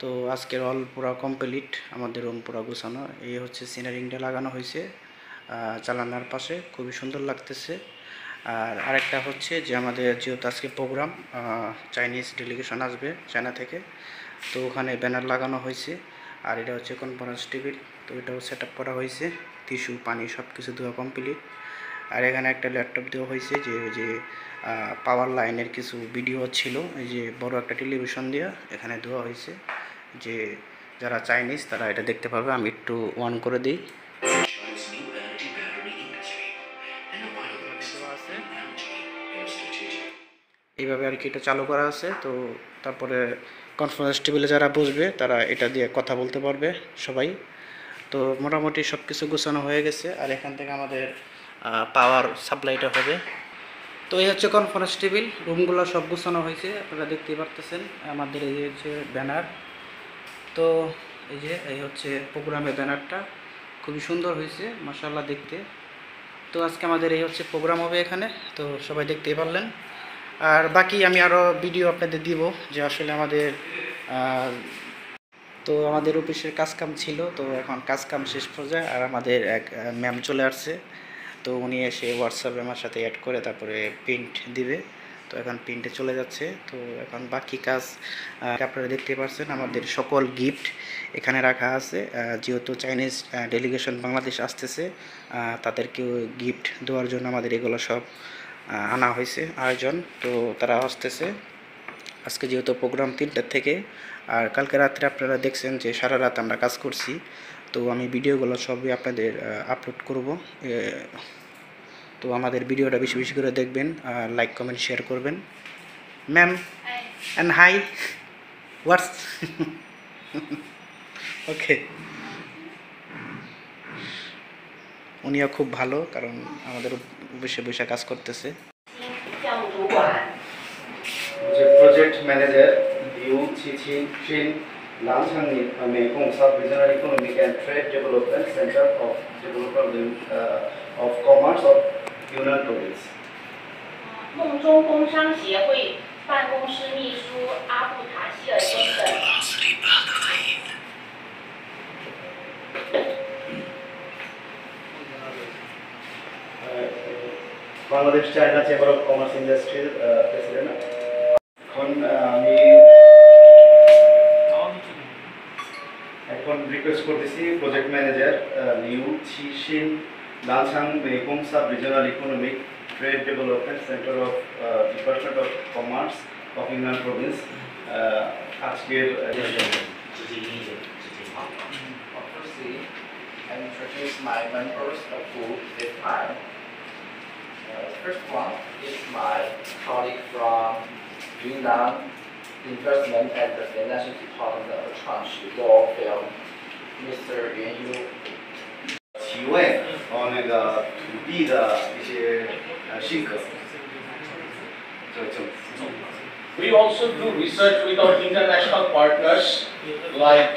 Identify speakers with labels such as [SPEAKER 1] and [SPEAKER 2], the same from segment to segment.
[SPEAKER 1] তো আজকের অল পুরা কমপ্লিট, আমাদের রুম পুরা গোছানো। এই হচ্ছে সিনারিংটা লাগানো হয়েছে জানালার পাশে, খুবই সুন্দর লাগতেছে। আর আরেকটা হচ্ছে যে আমাদের যেহেতু আজকে প্রোগ্রাম, চাইনিজ ডেলিগেশন আসবে চায়না থেকে, তো ওখানে ব্যানার লাগানো হয়েছে। আর এটা হচ্ছে কনফারেন্স টেবিল, তো এটাও সেট আপ করা হয়েছে, টিস্যু পানি সব কিছু দেওয়া কমপ্লিট। আর এখানে একটা ল্যাপটপ দেওয়া হয়েছে, যে ওই যে পাওয়ার লাইনের কিছু ভিডিও ছিল, এই যে বড় একটা টেলিভিশন দেওয়া এখানে দেওয়া হয়েছে, যে যারা চাইনিজ তারা এটা দেখতে পারবে। আমি একটু অন করে দিই। এইভাবে আর কি এটা চালু করা আছে। তো তারপরে কনফারেন্স টেবিলে যারা বসবে তারা এটা দিয়ে কথা বলতে পারবে সবাই। তো মোটামুটি সব কিছু গোছানো হয়ে গেছে। আর এখান থেকে আমাদের পাওয়ার সাপ্লাইটা হবে। তো এই হচ্ছে কনফারেন্স টেবিল, রুমগুলো সব গোছানো হয়েছে, আপনারা দেখতেই পারতেছেন। আমাদের এই হচ্ছে ব্যানার, তো এই হচ্ছে প্রোগ্রামের ব্যানারটা, খুবই সুন্দর হয়েছে মাশাআল্লাহ দেখতে। তো আজকে আমাদের এই হচ্ছে প্রোগ্রাম হবে এখানে, তো সবাই দেখতেই পারলেন। আর বাকি আমি আরও ভিডিও আপনাদের দিব, যে আসলে আমাদের অফিসের কাজকাম ছিল, তো এখন কাজকাম শেষ পর্যায়ে। আর আমাদের এক ম্যাম চলে আসছে, তো উনি এসে হোয়াটসঅ্যাপে আমার সাথে অ্যাড করে তারপরে প্রিন্ট দিবে। তো এখন প্রিন্টে চলে যাচ্ছে। তো এখন বাকি কাজ আপনারা দেখতে পাচ্ছেন, আমাদের সকল গিফট এখানে রাখা আছে। যেহেতু চাইনিজ ডেলিগেশন বাংলাদেশ আসতেছে, তাদেরকেও গিফট দেওয়ার জন্য আমাদের এগুলো সব আনা হয়েছে আয়োজন। তো তারা আসতেছে আজকে, যেহেতু প্রোগ্রাম 3টার থেকে। আর কালকে রাত্রে আপনারা দেখছেন যে সারা রাত আমরা কাজ করছি, তো আমি ভিডিওগুলো সবই আপনাদের আপলোড করব। তো আমাদের ভিডিওটা বেশি বেশি করে দেখবেন, লাইক কমেন্ট শেয়ার করবেন। Ma'am and hi what's okay. উনিও খুব ভালো, কারণ আমাদের বসে বসে কাজ করতেছে। প্রজেক্ট ম্যানেজার লিউ চিচিন লানসাংনি Mekong sub regional economic and trade development centre of development of commerce of Yunnan province.
[SPEAKER 2] 梦中工商协会办公室秘书阿布塔希尔先生。
[SPEAKER 1] বাংলাদেশ চায়না চেম্বার অফ কমার্স ইন্ডাস্ট্রির প্রেসিডেন্ট। এখন রিকোয়েস্ট করতেছি project manager Liu Chichin Lancang Mekong sub regional economic trade development centre of department of commerce of Yunnan Province আজকের
[SPEAKER 3] I introduce my members of group this time. First one is my colleague from Yunnan Investment and the Financial Department of Chanshi Law Firm, Mr. Yuan Yu.
[SPEAKER 1] 提问和那个土地的一些性格，We
[SPEAKER 4] also do research with our international partners like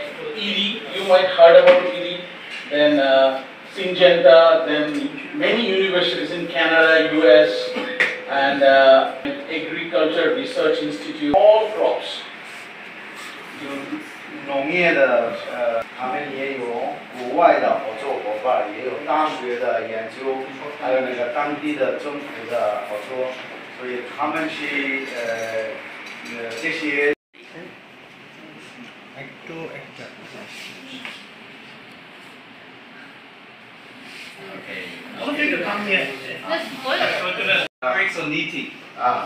[SPEAKER 4] ERI. You might heard about ERI. Then Syngenta, then many universities in Canada, US, and Agriculture Research Institute, all crops.
[SPEAKER 1] 就农业的他们也有国外的合作伙伴，也有大学的研究，还有那个当地的政府的合作，所以他们是这些。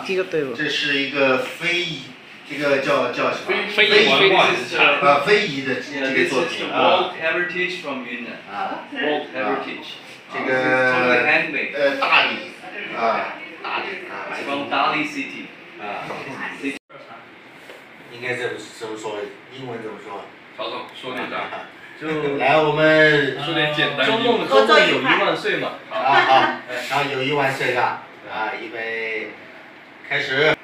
[SPEAKER 1] 这个对不？这是一个非遗，这个叫什么？非遗的这个作品啊。
[SPEAKER 5] World Heritage from Yunnan. World Heritage.
[SPEAKER 1] 这个
[SPEAKER 5] handmade.
[SPEAKER 1] 大理啊，大理啊。
[SPEAKER 5] From Dali City.
[SPEAKER 6] 应该怎么说？英文怎么说？
[SPEAKER 5] 曹总说点啥？
[SPEAKER 6] 就来我们
[SPEAKER 5] 说点简单。
[SPEAKER 6] 中共有1万岁嘛？啊好，然后有1万岁的啊，预备开始。